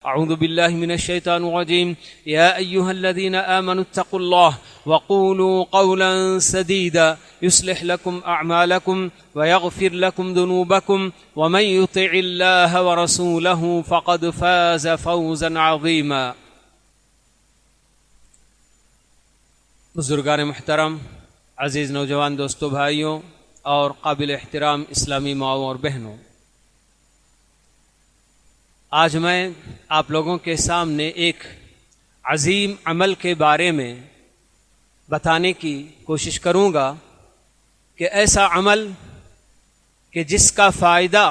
أعوذ بالله من الشيطان الرجيم يا أيها الذين آمنوا اتقوا الله وقولوا قولا سديدا يصلح لكم أعمالكم ويغفر لكم ذنوبكم ومن يطع الله ورسوله فقد فاز فوزا عظيما۔ بزرگان محترم، عزیز نوجوان دوستو، بھائیوں اور قابل احترام اسلامی ماؤں اور بہنوں، آج میں آپ لوگوں کے سامنے ایک عظیم عمل کے بارے میں بتانے کی کوشش کروں گا کہ ایسا عمل کہ جس کا فائدہ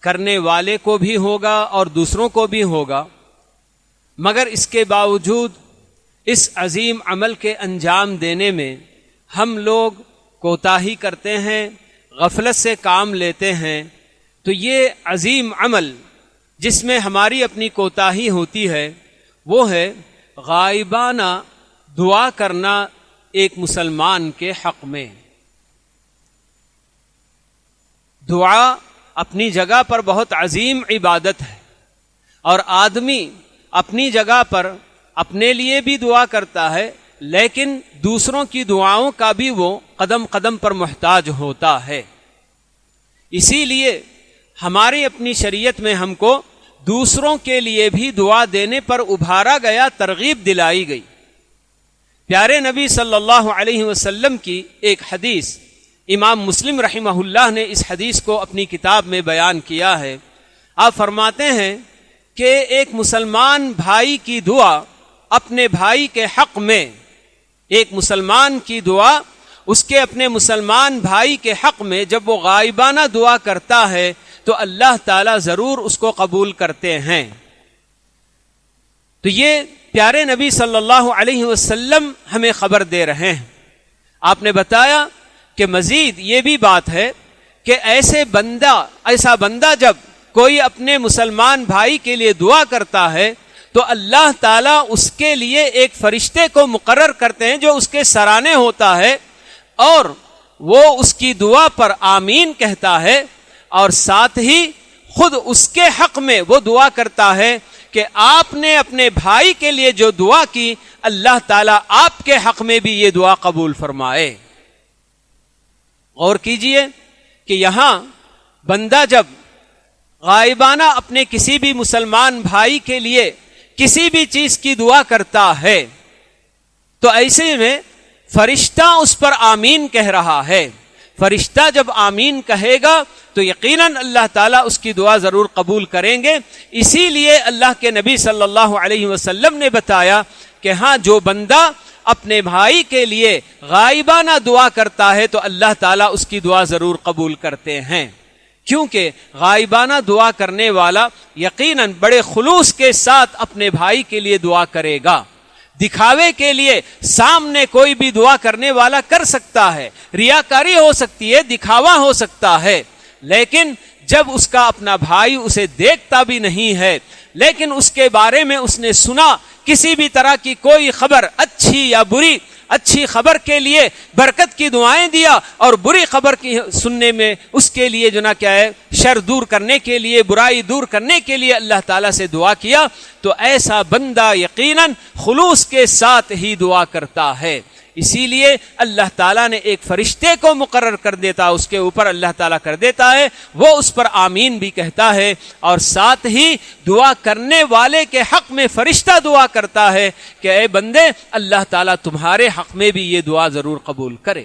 کرنے والے کو بھی ہوگا اور دوسروں کو بھی ہوگا، مگر اس کے باوجود اس عظیم عمل کے انجام دینے میں ہم لوگ کوتاہی کرتے ہیں، غفلت سے کام لیتے ہیں۔ تو یہ عظیم عمل جس میں ہماری اپنی کوتاہی ہوتی ہے وہ ہے غائبانہ دعا کرنا ایک مسلمان کے حق میں۔ دعا اپنی جگہ پر بہت عظیم عبادت ہے، اور آدمی اپنی جگہ پر اپنے لیے بھی دعا کرتا ہے، لیکن دوسروں کی دعاؤں کا بھی وہ قدم قدم پر محتاج ہوتا ہے۔ اسی لیے ہماری اپنی شریعت میں ہم کو دوسروں کے لیے بھی دعا دینے پر ابھارا گیا، ترغیب دلائی گئی۔ پیارے نبی صلی اللہ علیہ وسلم کی ایک حدیث، امام مسلم رحمہ اللہ نے اس حدیث کو اپنی کتاب میں بیان کیا ہے۔ آپ فرماتے ہیں کہ ایک مسلمان بھائی کی دعا اپنے بھائی کے حق میں، ایک مسلمان کی دعا اس کے اپنے مسلمان بھائی کے حق میں جب وہ غائبانہ دعا کرتا ہے تو اللہ تعالیٰ ضرور اس کو قبول کرتے ہیں۔ تو یہ پیارے نبی صلی اللہ علیہ وسلم ہمیں خبر دے رہے ہیں۔ آپ نے بتایا کہ مزید یہ بھی بات ہے کہ ایسا بندہ جب کوئی اپنے مسلمان بھائی کے لیے دعا کرتا ہے تو اللہ تعالیٰ اس کے لیے ایک فرشتے کو مقرر کرتے ہیں جو اس کے سرانے ہوتا ہے، اور وہ اس کی دعا پر آمین کہتا ہے، اور ساتھ ہی خود اس کے حق میں وہ دعا کرتا ہے کہ آپ نے اپنے بھائی کے لیے جو دعا کی، اللہ تعالیٰ آپ کے حق میں بھی یہ دعا قبول فرمائے۔ غور کیجئے کہ یہاں بندہ جب غائبانہ اپنے کسی بھی مسلمان بھائی کے لیے کسی بھی چیز کی دعا کرتا ہے تو ایسے میں فرشتہ اس پر آمین کہہ رہا ہے۔ فرشتہ جب آمین کہے گا تو یقیناً اللہ تعالیٰ اس کی دعا ضرور قبول کریں گے۔ اسی لیے اللہ کے نبی صلی اللہ علیہ وسلم نے بتایا کہ ہاں، جو بندہ اپنے بھائی کے لیے غائبانہ دعا کرتا ہے تو اللہ تعالیٰ اس کی دعا ضرور قبول کرتے ہیں، کیونکہ غائبانہ دعا کرنے والا یقیناً بڑے خلوص کے ساتھ اپنے بھائی کے لیے دعا کرے گا۔ دکھاوے کے لیے سامنے کوئی بھی دعا کرنے والا کر سکتا ہے، ریاکاری ہو سکتی ہے، دکھاوا ہو سکتا ہے، لیکن جب اس کا اپنا بھائی اسے دیکھتا بھی نہیں ہے لیکن اس کے بارے میں اس نے سنا کسی بھی طرح کی کوئی خبر، اچھی یا بری، اچھی خبر کے لیے برکت کی دعائیں دیا اور بری خبر کی سننے میں اس کے لیے جو نا کیا ہے، شر دور کرنے کے لیے، برائی دور کرنے کے لیے اللہ تعالیٰ سے دعا کیا، تو ایسا بندہ یقیناً خلوص کے ساتھ ہی دعا کرتا ہے۔ اسی لیے اللہ تعالیٰ نے ایک فرشتے کو مقرر کر دیتا، اس کے اوپر اللہ تعالیٰ کر دیتا ہے، وہ اس پر آمین بھی کہتا ہے، اور ساتھ ہی دعا کرنے والے کے حق میں فرشتہ دعا کرتا ہے کہ اے بندے، اللہ تعالیٰ تمہارے حق میں بھی یہ دعا ضرور قبول کرے۔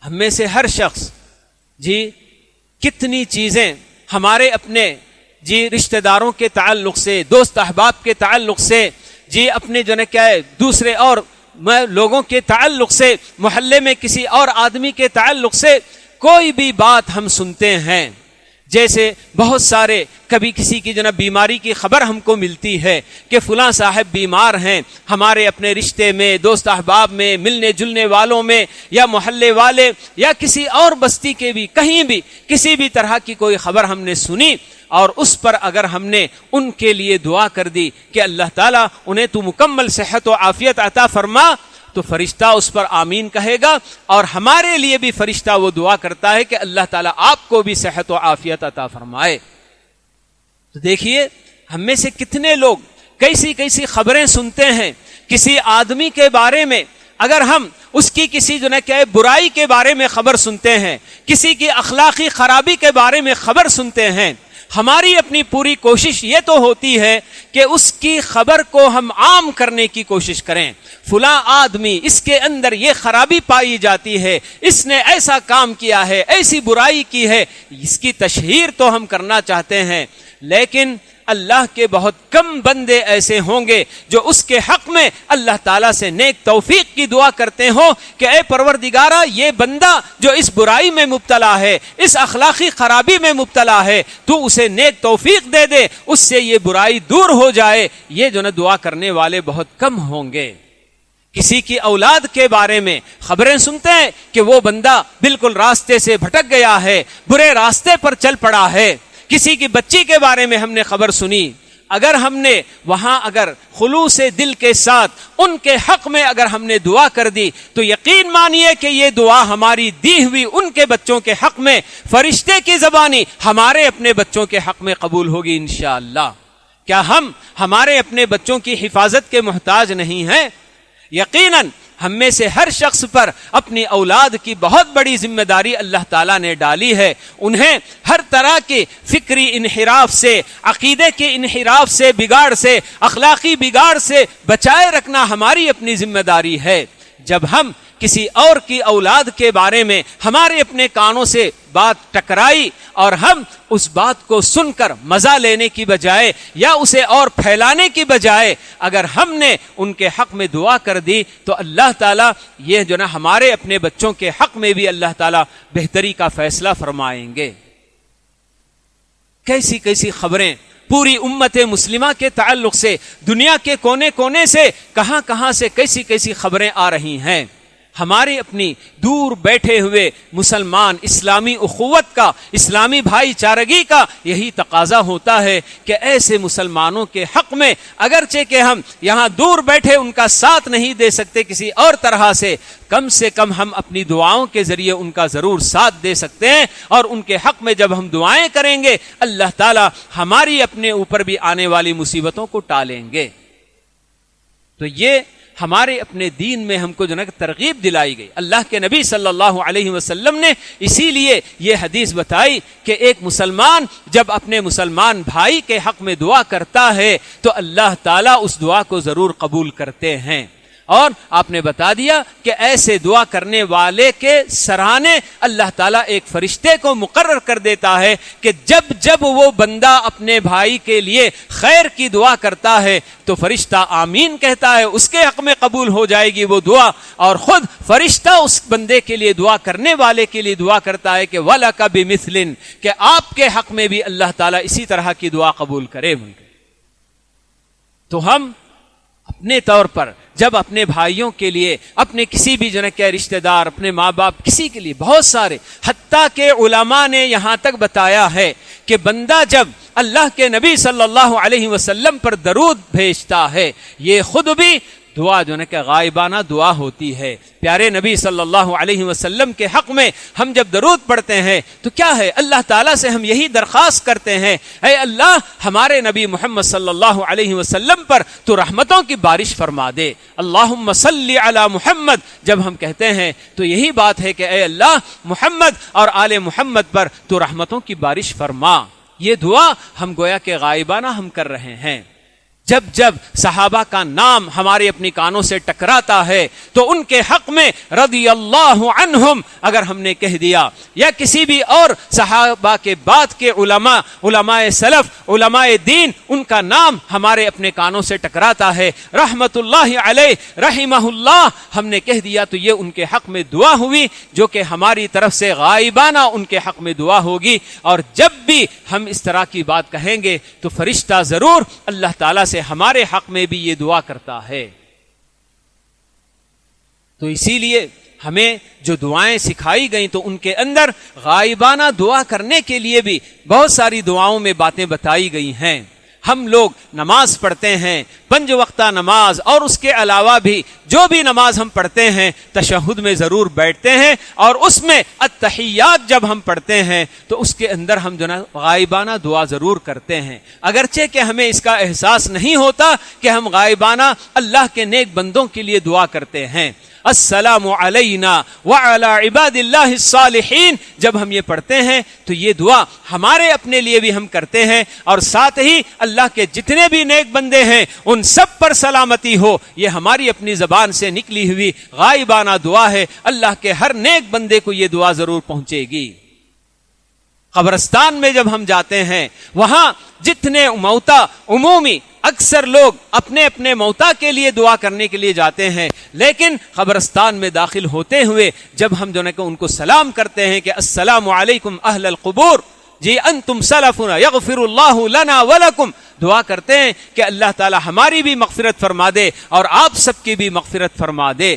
ہم میں سے ہر شخص کتنی چیزیں ہمارے اپنے رشتہ داروں کے تعلق سے، دوست احباب کے تعلق سے، اپنے جو ہے کیا ہے دوسرے اور لوگوں کے تعلق سے، محلے میں کسی اور آدمی کے تعلق سے کوئی بھی بات ہم سنتے ہیں، جیسے بہت سارے کبھی کسی کی بیماری کی خبر ہم کو ملتی ہے کہ فلاں صاحب بیمار ہیں، ہمارے اپنے رشتے میں، دوست احباب میں، ملنے جلنے والوں میں، یا محلے والے یا کسی اور بستی کے بھی، کہیں بھی کسی بھی طرح کی کوئی خبر ہم نے سنی، اور اس پر اگر ہم نے ان کے لیے دعا کر دی کہ اللہ تعالیٰ انہیں تو مکمل صحت و عافیت عطا فرما، تو فرشتہ اس پر آمین کہے گا، اور ہمارے لیے بھی فرشتہ وہ دعا کرتا ہے کہ اللہ تعالیٰ آپ کو بھی صحت و عافیت عطا فرمائے۔ تو دیکھیے ہم میں سے کتنے لوگ کیسی کیسی خبریں سنتے ہیں کسی آدمی کے بارے میں، اگر ہم اس کی کسی جو ہے برائی کے بارے میں خبر سنتے ہیں، کسی کی اخلاقی خرابی کے بارے میں خبر سنتے ہیں، ہماری اپنی پوری کوشش یہ تو ہوتی ہے کہ اس کی خبر کو ہم عام کرنے کی کوشش کریں، فلاں آدمی اس کے اندر یہ خرابی پائی جاتی ہے، اس نے ایسا کام کیا ہے، ایسی برائی کی ہے، اس کی تشہیر تو ہم کرنا چاہتے ہیں، لیکن اللہ کے بہت کم بندے ایسے ہوں گے جو اس کے حق میں اللہ تعالیٰ سے نیک توفیق کی دعا کرتے ہوں کہ اے پروردگارہ یہ بندہ جو اس برائی میں مبتلا ہے، اس اخلاقی خرابی میں مبتلا ہے، تو اسے نیک توفیق دے دے، اس سے یہ برائی دور ہو جائے۔ یہ جو دعا کرنے والے بہت کم ہوں گے۔ کسی کی اولاد کے بارے میں خبریں سنتے ہیں کہ وہ بندہ بالکل راستے سے بھٹک گیا ہے، برے راستے پر چل پڑا ہے۔ کسی کی بچی کے بارے میں ہم نے خبر سنی، اگر ہم نے وہاں اگر خلوص دل کے ساتھ ان کے حق میں اگر ہم نے دعا کر دی تو یقین مانیے کہ یہ دعا ہماری دی ہوئی ان کے بچوں کے حق میں فرشتے کی زبانی ہمارے اپنے بچوں کے حق میں قبول ہوگی انشاءاللہ۔ کیا ہم ہمارے اپنے بچوں کی حفاظت کے محتاج نہیں ہیں؟ یقیناً ہم میں سے ہر شخص پر اپنی اولاد کی بہت بڑی ذمہ داری اللہ تعالیٰ نے ڈالی ہے۔ انہیں ہر طرح کے فکری انحراف سے، عقیدے کے انحراف سے، بگاڑ سے، اخلاقی بگاڑ سے بچائے رکھنا ہماری اپنی ذمہ داری ہے۔ جب ہم کسی اور کی اولاد کے بارے میں ہمارے اپنے کانوں سے بات ٹکرائی اور ہم اس بات کو سن کر مزہ لینے کی بجائے یا اسے اور پھیلانے کی بجائے اگر ہم نے ان کے حق میں دعا کر دی تو اللہ تعالیٰ یہ جو نا ہمارے اپنے بچوں کے حق میں بھی اللہ تعالیٰ بہتری کا فیصلہ فرمائیں گے۔ کیسی کیسی خبریں پوری امت مسلمہ کے تعلق سے، دنیا کے کونے کونے سے، کہاں کہاں سے کیسی کیسی خبریں آ رہی ہیں۔ ہماری اپنی دور بیٹھے ہوئے مسلمان اسلامی اخوت کا، اسلامی بھائی چارگی کا یہی تقاضا ہوتا ہے کہ ایسے مسلمانوں کے حق میں اگرچہ کہ ہم یہاں دور بیٹھے ان کا ساتھ نہیں دے سکتے کسی اور طرح سے کم ہم اپنی دعاؤں کے ذریعے ان کا ضرور ساتھ دے سکتے ہیں، اور ان کے حق میں جب ہم دعائیں کریں گے اللہ تعالی ہماری اپنے اوپر بھی آنے والی مصیبتوں کو ٹالیں گے۔ تو یہ ہمارے اپنے دین میں ہم کو جو ترغیب دلائی گئی، اللہ کے نبی صلی اللہ علیہ وسلم نے اسی لیے یہ حدیث بتائی کہ ایک مسلمان جب اپنے مسلمان بھائی کے حق میں دعا کرتا ہے تو اللہ تعالیٰ اس دعا کو ضرور قبول کرتے ہیں۔ اور آپ نے بتا دیا کہ ایسے دعا کرنے والے کے سرانے اللہ تعالیٰ ایک فرشتے کو مقرر کر دیتا ہے کہ جب وہ بندہ اپنے بھائی کے لیے خیر کی دعا کرتا ہے تو فرشتہ آمین کہتا ہے، اس کے حق میں قبول ہو جائے گی وہ دعا، اور خود فرشتہ اس بندے کے لیے دعا کرنے والے کے لیے دعا کرتا ہے کہ وَلَكَ بِمِثْلٍ، کہ آپ کے حق میں بھی اللہ تعالیٰ اسی طرح کی دعا قبول کرے۔ تو ہم اپنے طور پر جب اپنے بھائیوں کے لیے، اپنے کسی بھی رشتہ دار، اپنے ماں باپ، کسی کے لیے بہت سارے، حتیٰ کہ علماء نے یہاں تک بتایا ہے کہ بندہ جب اللہ کے نبی صلی اللہ علیہ وسلم پر درود بھیجتا ہے یہ خود بھی دعا کہ غائبانہ دعا ہوتی ہے۔ پیارے نبی صلی اللہ علیہ وسلم کے حق میں ہم جب درود پڑھتے ہیں تو کیا ہے، اللہ تعالیٰ سے ہم یہی درخواست کرتے ہیں، اے اللہ ہمارے نبی محمد صلی اللہ علیہ وسلم پر تو رحمتوں کی بارش فرما دے۔ اللہم صلی علی محمد جب ہم کہتے ہیں تو یہی بات ہے کہ اے اللہ محمد اور آل محمد پر تو رحمتوں کی بارش فرما۔ یہ دعا ہم گویا کہ غائبانہ ہم کر رہے ہیں۔ جب صحابہ کا نام ہمارے اپنی کانوں سے ٹکراتا ہے تو ان کے حق میں رضی اللہ عنہم اگر ہم نے کہہ دیا، یا کسی بھی اور صحابہ کے بعد کے علماء سلف، علماء دین، ان کا نام ہمارے اپنے کانوں سے ٹکراتا ہے، رحمت اللہ علیہ، رحمہ اللہ ہم نے کہہ دیا تو یہ ان کے حق میں دعا ہوئی جو کہ ہماری طرف سے غائبانہ ان کے حق میں دعا ہوگی۔ اور جب بھی ہم اس طرح کی بات کہیں گے تو فرشتہ ضرور اللہ تعالیٰ سے ہمارے حق میں بھی یہ دعا کرتا ہے۔ تو اسی لیے ہمیں جو دعائیں سکھائی گئیں تو ان کے اندر غائبانہ دعا کرنے کے لیے بھی بہت ساری دعاؤں میں باتیں بتائی گئی ہیں۔ ہم لوگ نماز پڑھتے ہیں، 5 وقتہ نماز اور اس کے علاوہ بھی جو بھی نماز ہم پڑھتے ہیں تشہد میں ضرور بیٹھتے ہیں، اور اس میں التحیات جب ہم پڑھتے ہیں تو اس کے اندر ہم جو نا غائبانہ دعا ضرور کرتے ہیں، اگرچہ کہ ہمیں اس کا احساس نہیں ہوتا کہ ہم غائبانہ اللہ کے نیک بندوں کے لیے دعا کرتے ہیں۔ السلام علینا وعلی عباد اللہ الصالحین جب ہم یہ پڑھتے ہیں تو یہ دعا ہمارے اپنے لیے بھی ہم کرتے ہیں، اور ساتھ ہی اللہ کے جتنے بھی نیک بندے ہیں ان سب پر سلامتی ہو، یہ ہماری اپنی زبان سے نکلی ہوئی غائبانہ دعا ہے۔ اللہ کے ہر نیک بندے کو یہ دعا ضرور پہنچے گی۔ قبرستان میں جب ہم جاتے ہیں وہاں جتنے موتا عمومی اکثر لوگ اپنے اپنے موتا کے لیے دعا کرنے کے لیے جاتے ہیں، لیکن قبرستان میں داخل ہوتے ہوئے جب ہم جو ہے کہ ان کو سلام کرتے ہیں کہ السلام علیکم اہل القبور جی انتم سلفنا یغفر اللہ لنا ولکم، دعا کرتے ہیں کہ اللہ تعالی ہماری بھی مغفرت فرما دے اور آپ سب کی بھی مغفرت فرما دے۔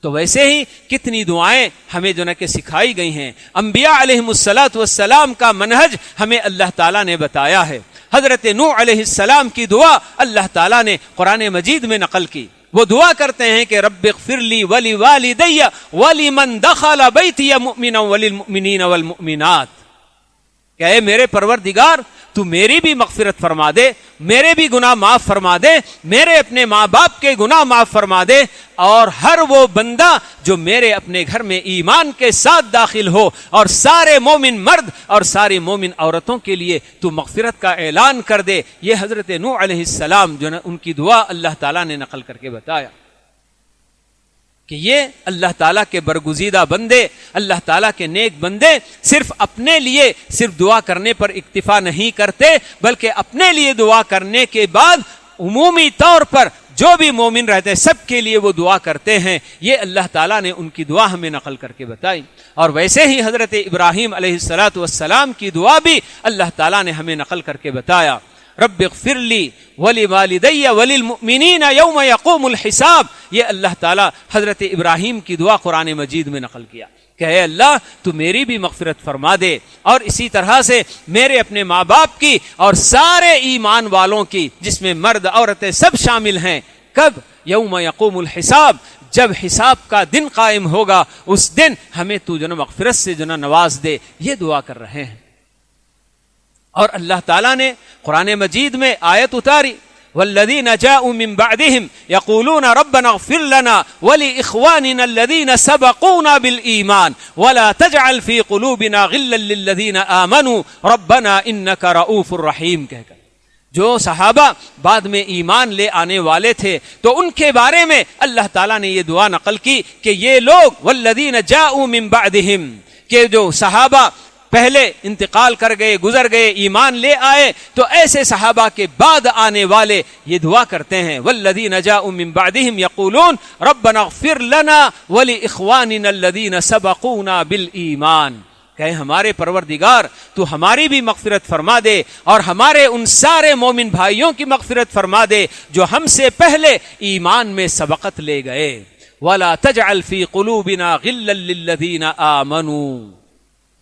تو ویسے ہی کتنی دعائیں ہمیں جو ہے کہ سکھائی گئی ہیں، انبیاء علیہم الصلاۃ والسلام کا منہج ہمیں اللہ تعالیٰ نے بتایا ہے۔ حضرت نوح علیہ السلام کی دعا اللہ تعالیٰ نے قرآن مجید میں نقل کی، وہ دعا کرتے ہیں کہ رب اغفر لی ولوالدی ولمن دخل بیتی مؤمنا وللمؤمنین والمؤمنات، کہ اے میرے پروردگار تو میری بھی مغفرت فرما دے، میرے بھی گناہ معاف فرما دے، میرے اپنے ماں باپ کے گناہ معاف فرما دے، اور ہر وہ بندہ جو میرے اپنے گھر میں ایمان کے ساتھ داخل ہو، اور سارے مومن مرد اور ساری مومن عورتوں کے لیے تو مغفرت کا اعلان کر دے۔ یہ حضرت نوح علیہ السلام جو ان کی دعا اللہ تعالیٰ نے نقل کر کے بتایا کہ یہ اللہ تعالیٰ کے برگزیدہ بندے، اللہ تعالیٰ کے نیک بندے صرف اپنے لیے صرف دعا کرنے پر اکتفا نہیں کرتے، بلکہ اپنے لیے دعا کرنے کے بعد عمومی طور پر جو بھی مومن رہتے ہیں سب کے لیے وہ دعا کرتے ہیں۔ یہ اللہ تعالیٰ نے ان کی دعا ہمیں نقل کر کے بتائی۔ اور ویسے ہی حضرت ابراہیم علیہ الصلاۃ والسلام کی دعا بھی اللہ تعالیٰ نے ہمیں نقل کر کے بتایا، رب اغفر لی ولوالدی وللمؤمنین یوم یقوم الحساب۔ یہ اللہ تعالیٰ حضرت ابراہیم کی دعا قرآن مجید میں نقل کیا کہ اے اللہ تو میری بھی مغفرت فرما دے، اور اسی طرح سے میرے اپنے ماں باپ کی اور سارے ایمان والوں کی، جس میں مرد عورتیں سب شامل ہیں۔ کب؟ یوم یقوم الحساب، جب حساب کا دن قائم ہوگا اس دن ہمیں تو جو مغفرت سے جو نواز دے، یہ دعا کر رہے ہیں۔ اور اللہ تعالیٰ نے قرآن مجید میں آیت اتاری، والذین جاءوا من بعدهم یقولون ربنا اغفر لنا ولاخواننا الذین سبقونا بالایمان ولا تجعل فی قلوبنا غلا للذین آمنوا ربنا انک رؤوف رحیم، کہہ کر جو صحابہ بعد میں ایمان لے آنے والے تھے تو ان کے بارے میں اللہ تعالیٰ نے یہ دعا نقل کی کہ یہ لوگ والذین جاءوا من بعدهم، کہ جو صحابہ پہلے انتقال کر گئے، گزر گئے، ایمان لے آئے، تو ایسے صحابہ کے بعد آنے والے یہ دعا کرتے ہیں، والذین جاءوا من بعدهم یقولون ربنا اغفر لنا ولاخواننا الذین سبقونا بالایمان، کہ ہمارے پروردگار تو ہماری بھی مغفرت فرما دے اور ہمارے ان سارے مومن بھائیوں کی مغفرت فرما دے جو ہم سے پہلے ایمان میں سبقت لے گئے، ولا تجعل فی قلوبنا غلا للذین آمنوا۔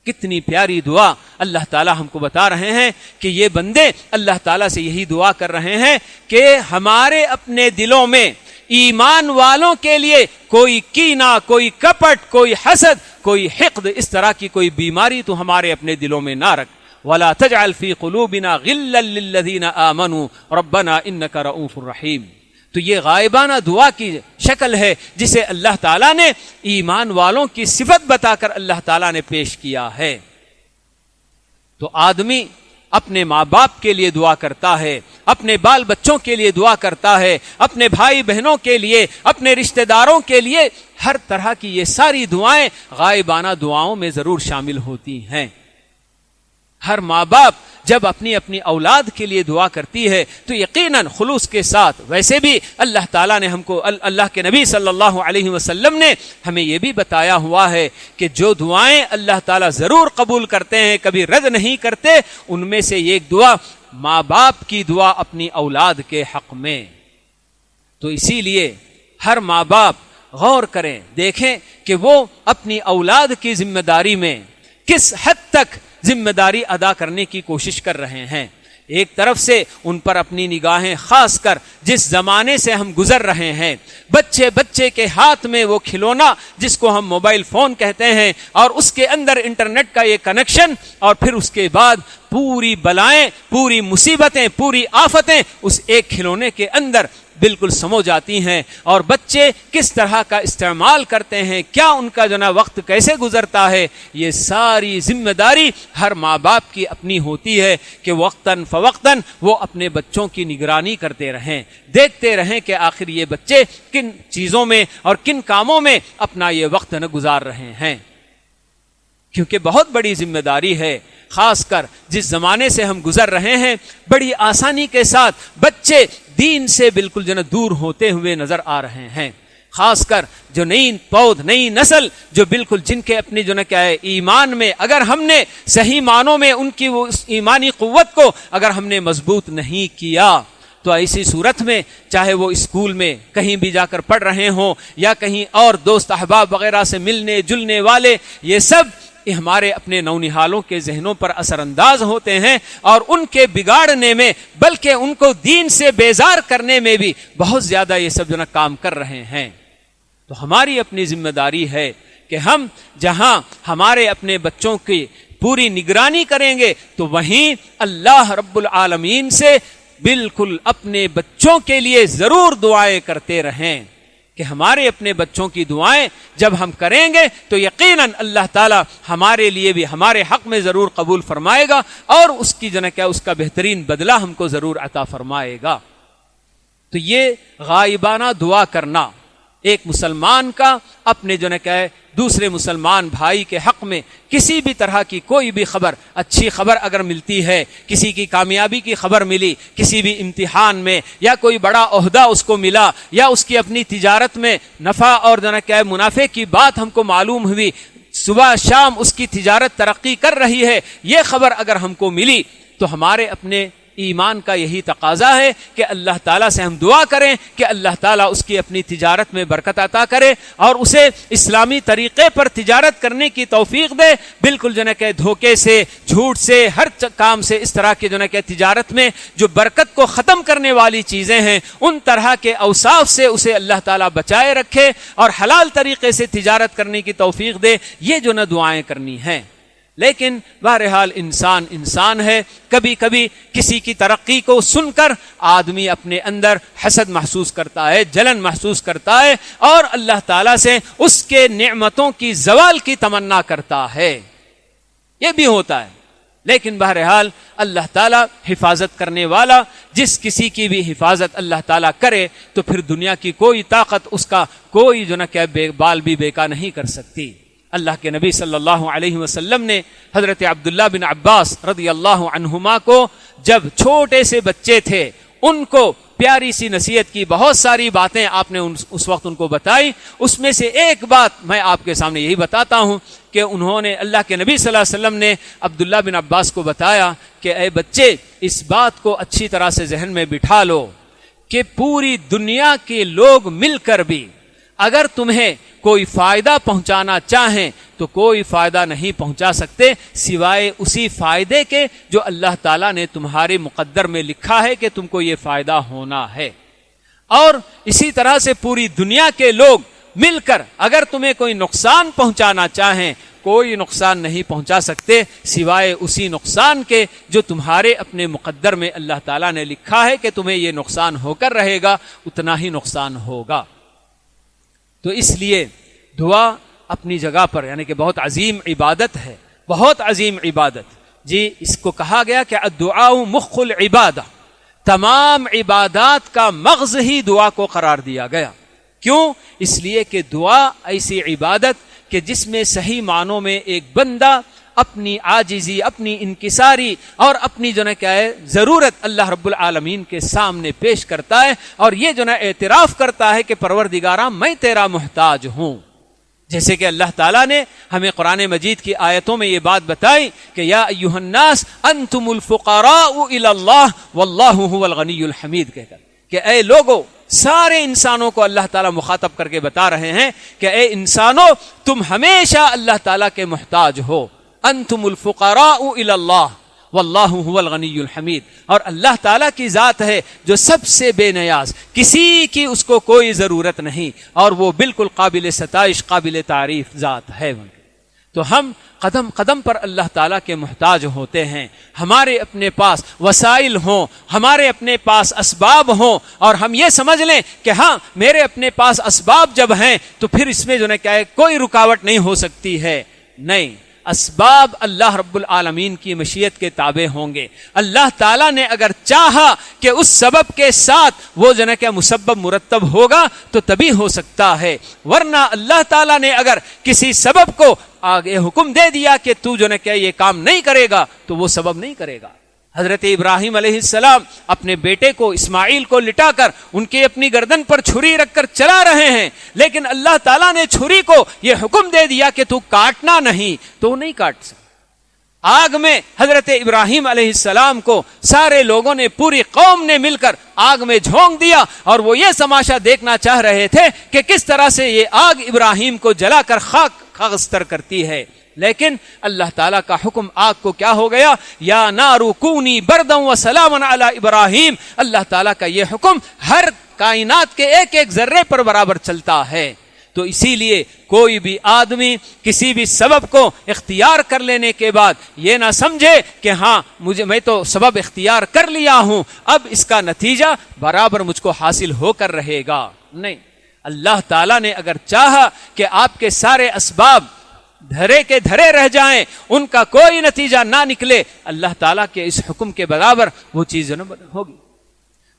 کتنی پیاری دعا اللہ تعالیٰ ہم کو بتا رہے ہیں کہ یہ بندے اللہ تعالیٰ سے یہی دعا کر رہے ہیں کہ ہمارے اپنے دلوں میں ایمان والوں کے لیے کوئی کینہ، کوئی کپٹ، کوئی حسد، کوئی حقد، اس طرح کی کوئی بیماری تو ہمارے اپنے دلوں میں نہ رکھ۔ وَلَا تَجْعَلْ فِي قُلُوبِنَا غِلًّا لِّلَّذِينَ آمَنُوا رَبَّنَا إِنَّكَ رَءُوفٌ رَحِيمٌ۔ تو یہ غائبانہ دعا کی شکل ہے جسے اللہ تعالیٰ نے ایمان والوں کی صفت بتا کر اللہ تعالیٰ نے پیش کیا ہے۔ تو آدمی اپنے ماں باپ کے لیے دعا کرتا ہے، اپنے بال بچوں کے لیے دعا کرتا ہے، اپنے بھائی بہنوں کے لیے، اپنے رشتہ داروں کے لیے، ہر طرح کی یہ ساری دعائیں غائبانہ دعاؤں میں ضرور شامل ہوتی ہیں۔ ہر ماں باپ جب اپنی اپنی اولاد کے لیے دعا کرتی ہے تو یقیناً خلوص کے ساتھ، ویسے بھی اللہ تعالیٰ نے ہم کو، اللہ کے نبی صلی اللہ علیہ وسلم نے ہمیں یہ بھی بتایا ہوا ہے کہ جو دعائیں اللہ تعالیٰ ضرور قبول کرتے ہیں، کبھی رد نہیں کرتے، ان میں سے ایک دعا ماں باپ کی دعا اپنی اولاد کے حق میں۔ تو اسی لیے ہر ماں باپ غور کریں، دیکھیں کہ وہ اپنی اولاد کی ذمہ داری میں کس حد تک ذمہ داری ادا کرنے کی کوشش کر رہے ہیں۔ ایک طرف سے ان پر اپنی نگاہیں خاص کر جس زمانے سے ہم گزر رہے ہیں، بچے کے ہاتھ میں وہ کھلونا جس کو ہم موبائل فون کہتے ہیں، اور اس کے اندر انٹرنیٹ کا یہ کنیکشن، اور پھر اس کے بعد پوری بلائیں، پوری مصیبتیں، پوری آفتیں اس ایک کھلونے کے اندر بالکل سمو جاتی ہیں، اور بچے کس طرح کا استعمال کرتے ہیں، کیا ان کا وقت کیسے گزرتا ہے، یہ ساری ذمہ داری ہر ماں باپ کی اپنی ہوتی ہے کہ وقتاً فوقتاً وہ اپنے بچوں کی نگرانی کرتے رہیں، دیکھتے رہیں کہ آخر یہ بچے کن چیزوں میں اور کن کاموں میں اپنا یہ وقت گزار رہے ہیں، کیونکہ بہت بڑی ذمہ داری ہے۔ خاص کر جس زمانے سے ہم گزر رہے ہیں، بڑی آسانی کے ساتھ بچے دین سے بالکل دور ہوتے ہوئے نظر آ رہے ہیں، خاص کر جو نئی نسل جو بالکل جن کے اپنی ایمان میں اگر ہم نے صحیح معنوں میں ان کی وہ ایمانی قوت کو اگر ہم نے مضبوط نہیں کیا، تو ایسی صورت میں چاہے وہ اسکول میں کہیں بھی جا کر پڑھ رہے ہوں یا کہیں اور دوست احباب وغیرہ سے ملنے جلنے والے، یہ سب ہمارے اپنے نونہالوں کے ذہنوں پر اثر انداز ہوتے ہیں، اور ان کے بگاڑنے میں بلکہ ان کو دین سے بیزار کرنے میں بھی بہت زیادہ یہ سب کام کر رہے ہیں۔ تو ہماری اپنی ذمہ داری ہے کہ ہم جہاں ہمارے اپنے بچوں کی پوری نگرانی کریں گے، تو وہیں اللہ رب العالمین سے بالکل اپنے بچوں کے لیے ضرور دعائیں کرتے رہیں، کہ ہمارے اپنے بچوں کی دعائیں جب ہم کریں گے تو یقیناً اللہ تعالیٰ ہمارے لیے بھی ہمارے حق میں ضرور قبول فرمائے گا، اور اس کی اس کا بہترین بدلہ ہم کو ضرور عطا فرمائے گا۔ تو یہ غائبانہ دعا کرنا ایک مسلمان کا اپنے دوسرے مسلمان بھائی کے حق میں کسی بھی طرح کی کوئی بھی خبر، اچھی خبر اگر ملتی ہے، کسی کی کامیابی کی خبر ملی، کسی بھی امتحان میں، یا کوئی بڑا عہدہ اس کو ملا، یا اس کی اپنی تجارت میں نفع اور منافع کی بات ہم کو معلوم ہوئی، صبح شام اس کی تجارت ترقی کر رہی ہے، یہ خبر اگر ہم کو ملی، تو ہمارے اپنے ایمان کا یہی تقاضا ہے کہ اللہ تعالیٰ سے ہم دعا کریں کہ اللہ تعالیٰ اس کی اپنی تجارت میں برکت عطا کرے، اور اسے اسلامی طریقے پر تجارت کرنے کی توفیق دے، بالکل دھوکے سے، جھوٹ سے، ہر کام سے، اس طرح کے تجارت میں جو برکت کو ختم کرنے والی چیزیں ہیں، ان طرح کے اوصاف سے اسے اللہ تعالیٰ بچائے رکھے، اور حلال طریقے سے تجارت کرنے کی توفیق دے، یہ دعائیں کرنی ہیں۔ لیکن بہرحال انسان ہے، کبھی کبھی کسی کی ترقی کو سن کر آدمی اپنے اندر حسد محسوس کرتا ہے، جلن محسوس کرتا ہے، اور اللہ تعالیٰ سے اس کے نعمتوں کی زوال کی تمنا کرتا ہے، یہ بھی ہوتا ہے۔ لیکن بہرحال اللہ تعالیٰ حفاظت کرنے والا، جس کسی کی بھی حفاظت اللہ تعالیٰ کرے تو پھر دنیا کی کوئی طاقت اس کا کوئی بال بھی بیکا نہیں کر سکتی۔ اللہ کے نبی صلی اللہ علیہ وسلم نے حضرت عبداللہ بن عباس رضی اللہ عنہما کو جب چھوٹے سے بچے تھے، ان کو پیاری سی نصیحت کی، بہت ساری باتیں آپ نے اس وقت ان کو بتائی، اس میں سے ایک بات میں آپ کے سامنے یہی بتاتا ہوں کہ انہوں نے اللہ کے نبی صلی اللہ علیہ وسلم نے عبداللہ بن عباس کو بتایا کہ اے بچے، اس بات کو اچھی طرح سے ذہن میں بٹھا لو کہ پوری دنیا کے لوگ مل کر بھی اگر تمہیں کوئی فائدہ پہنچانا چاہیں تو کوئی فائدہ نہیں پہنچا سکتے سوائے اسی فائدے کے جو اللہ تعالیٰ نے تمہارے مقدر میں لکھا ہے کہ تم کو یہ فائدہ ہونا ہے۔ اور اسی طرح سے پوری دنیا کے لوگ مل کر اگر تمہیں کوئی نقصان پہنچانا چاہیں، کوئی نقصان نہیں پہنچا سکتے سوائے اسی نقصان کے جو تمہارے اپنے مقدر میں اللہ تعالیٰ نے لکھا ہے کہ تمہیں یہ نقصان ہو کر رہے گا، اتنا ہی نقصان ہوگا۔ تو اس لیے دعا اپنی جگہ پر کہ بہت عظیم عبادت ہے، بہت عظیم عبادت۔ جی اس کو کہا گیا کہ الدعاء مخ العبادہ، تمام عبادات کا مغز ہی دعا کو قرار دیا گیا۔ کیوں؟ اس لیے کہ دعا ایسی عبادت کہ جس میں صحیح معنوں میں ایک بندہ اپنی عاجزی، اپنی انکساری اور اپنی ضرورت اللہ رب العالمین کے سامنے پیش کرتا ہے، اور یہ اعتراف کرتا ہے کہ پروردگارا میں تیرا محتاج ہوں۔ جیسے کہ اللہ تعالیٰ نے ہمیں قرآن مجید کی آیتوں میں یہ بات بتائی کہ یا ایھا الناس انتم الفقراء الی اللہ واللہ هو الغنی الحمید، کہہ کر کہ اے لوگو، سارے انسانوں کو اللہ تعالیٰ مخاطب کر کے بتا رہے ہیں کہ اے انسانوں، تم ہمیشہ اللہ تعالیٰ کے محتاج ہو۔ انتم الفقراء الی اللہ، واللہ هو الغنی الحمید، اور اللہ تعالیٰ کی ذات ہے جو سب سے بے نیاز، کسی کی اس کو کوئی ضرورت نہیں، اور وہ بالکل قابل ستائش، قابل تعریف ذات ہے۔ تو ہم قدم قدم پر اللہ تعالیٰ کے محتاج ہوتے ہیں، ہمارے اپنے پاس وسائل ہوں، ہمارے اپنے پاس اسباب ہوں، اور ہم یہ سمجھ لیں کہ ہاں میرے اپنے پاس اسباب جب ہیں تو پھر اس میں جو ہے کیا ہے کوئی رکاوٹ نہیں ہو سکتی ہے۔ نہیں، اسباب اللہ رب العالمین کی مشیت کے تابع ہوں گے۔ اللہ تعالیٰ نے اگر چاہا کہ اس سبب کے ساتھ وہ جو ہے کہ مسبب مرتب ہوگا تو تبھی ہو سکتا ہے، ورنہ اللہ تعالیٰ نے اگر کسی سبب کو آگے حکم دے دیا کہ تو جو ہے کہ یہ کام نہیں کرے گا تو وہ سبب نہیں کرے گا۔ حضرت ابراہیم علیہ السلام اپنے بیٹے کو اسماعیل کو لٹا کر ان کے اپنی گردن پر چھری رکھ کر چلا رہے ہیں، لیکن اللہ تعالیٰ نے چھری کو یہ حکم دے دیا کہ تو کاٹنا نہیں، تو وہ نہیں کاٹ سکتا۔ آگ میں حضرت ابراہیم علیہ السلام کو سارے لوگوں نے، پوری قوم نے مل کر آگ میں جھونک دیا، اور وہ یہ تماشا دیکھنا چاہ رہے تھے کہ کس طرح سے یہ آگ ابراہیم کو جلا کر خاک خاکستر کرتی ہے، لیکن اللہ تعالیٰ کا حکم آگ کو کیا ہو گیا؟ یا نار کونی بردا وسلاما علی ابراہیم۔ اللہ تعالیٰ کا یہ حکم ہر کائنات کے ایک ایک ذرے پر برابر چلتا ہے۔ تو اسی لیے کوئی بھی آدمی کسی بھی سبب کو اختیار کر لینے کے بعد یہ نہ سمجھے کہ ہاں میں تو سبب اختیار کر لیا ہوں، اب اس کا نتیجہ برابر مجھ کو حاصل ہو کر رہے گا۔ نہیں، اللہ تعالیٰ نے اگر چاہا کہ آپ کے سارے اسباب دھرے کے دھرے رہ جائیں، ان کا کوئی نتیجہ نہ نکلے، اللہ تعالیٰ کے اس حکم کے برابر وہ چیز نہ ہوگی۔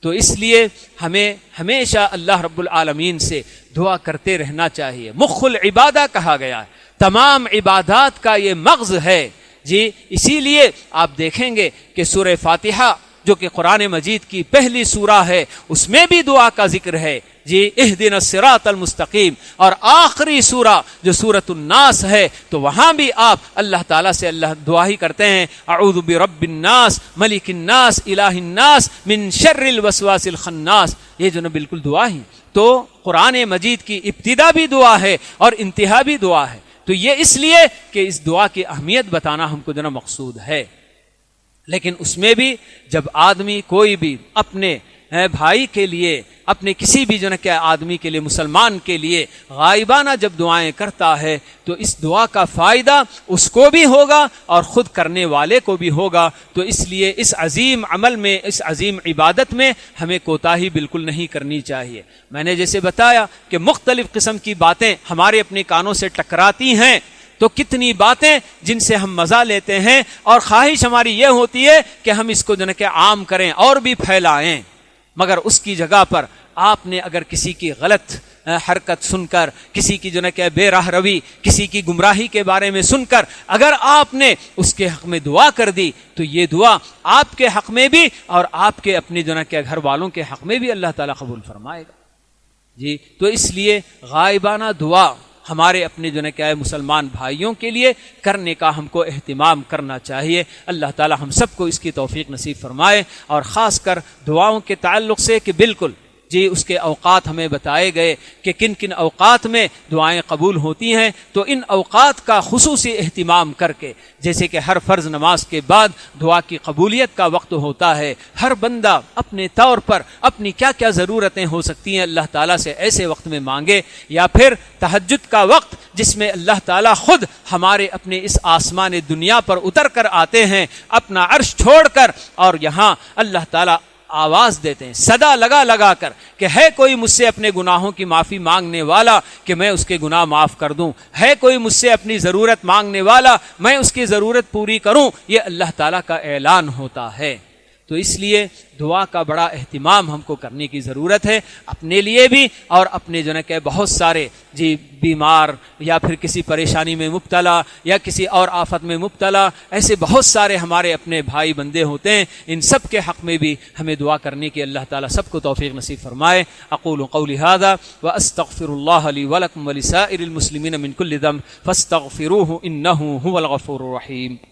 تو اس لیے ہمیں ہمیشہ اللہ رب العالمین سے دعا کرتے رہنا چاہیے۔ مخ العبادہ کہا گیا ہے، تمام عبادات کا یہ مغز ہے جی۔ اسی لیے آپ دیکھیں گے کہ سورہ فاتحہ جو کہ قرآن مجید کی پہلی سورہ ہے، اس میں بھی دعا کا ذکر ہے جی، اہدنا الصراط المستقیم، اور آخری سورہ جو سورۃ الناس ہے تو وہاں بھی آپ اللہ تعالیٰ سے اللہ دعا ہی کرتے ہیں، اعوذ برب الناس ملک الناس الہ الناس من شر الوسواس الخناس، یہ جو نا بالکل دعا ہی۔ تو قرآن مجید کی ابتدا بھی دعا ہے اور انتہا بھی دعا ہے، تو یہ اس لیے کہ اس دعا کی اہمیت بتانا ہم کو جو نا مقصود ہے۔ لیکن اس میں بھی جب آدمی کوئی بھی اپنے بھائی کے لیے، اپنے کسی بھی جو ہے کہ آدمی کے لیے، مسلمان کے لیے غائبانہ جب دعائیں کرتا ہے تو اس دعا کا فائدہ اس کو بھی ہوگا اور خود کرنے والے کو بھی ہوگا۔ تو اس لیے اس عظیم عمل میں، اس عظیم عبادت میں ہمیں کوتاہی بالکل نہیں کرنی چاہیے۔ میں نے جیسے بتایا کہ مختلف قسم کی باتیں ہمارے اپنے کانوں سے ٹکراتی ہیں، تو کتنی باتیں جن سے ہم مزہ لیتے ہیں، اور خواہش ہماری یہ ہوتی ہے کہ ہم اس کو جو ہے کہ عام کریں اور بھی پھیلائیں، مگر اس کی جگہ پر آپ نے اگر کسی کی غلط حرکت سن کر، کسی کی جو ہے کہ بے راہ روی، کسی کی گمراہی کے بارے میں سن کر اگر آپ نے اس کے حق میں دعا کر دی تو یہ دعا آپ کے حق میں بھی اور آپ کے اپنے جو ہے کہ گھر والوں کے حق میں بھی اللہ تعالیٰ قبول فرمائے گا جی۔ تو اس لیے غائبانہ دعا ہمارے اپنے جو ہے کہ مسلمان بھائیوں کے لیے کرنے کا ہم کو اہتمام کرنا چاہیے۔ اللہ تعالی ہم سب کو اس کی توفیق نصیب فرمائے، اور خاص کر دعاؤں کے تعلق سے کہ بالکل جی اس کے اوقات ہمیں بتائے گئے کہ کن کن اوقات میں دعائیں قبول ہوتی ہیں، تو ان اوقات کا خصوصی اہتمام کر کے، جیسے کہ ہر فرض نماز کے بعد دعا کی قبولیت کا وقت ہوتا ہے، ہر بندہ اپنے طور پر اپنی کیا کیا ضرورتیں ہو سکتی ہیں اللہ تعالیٰ سے ایسے وقت میں مانگے، یا پھر تہجد کا وقت جس میں اللہ تعالیٰ خود ہمارے اپنے اس آسمان دنیا پر اتر کر آتے ہیں اپنا عرش چھوڑ کر، اور یہاں اللہ تعالیٰ آواز دیتے ہیں صدا لگا لگا کر کہ ہے کوئی مجھ سے اپنے گناہوں کی معافی مانگنے والا کہ میں اس کے گناہ معاف کر دوں، ہے کوئی مجھ سے اپنی ضرورت مانگنے والا میں اس کی ضرورت پوری کروں، یہ اللہ تعالیٰ کا اعلان ہوتا ہے۔ تو اس لیے دعا کا بڑا اہتمام ہم کو کرنے کی ضرورت ہے، اپنے لیے بھی اور اپنے جو ہے کہ بہت سارے جی بیمار یا پھر کسی پریشانی میں مبتلا یا کسی اور آفت میں مبتلا، ایسے بہت سارے ہمارے اپنے بھائی بندے ہوتے ہیں، ان سب کے حق میں بھی ہمیں دعا کرنے کی اللہ تعالیٰ سب کو توفیق نصیب فرمائے۔ اقول قولی ھذا واستغفر اللہ لی ولکم ولسائر المسلمین من کل ذنب فاستغفروہ انہ ھو الغفور الرحیم۔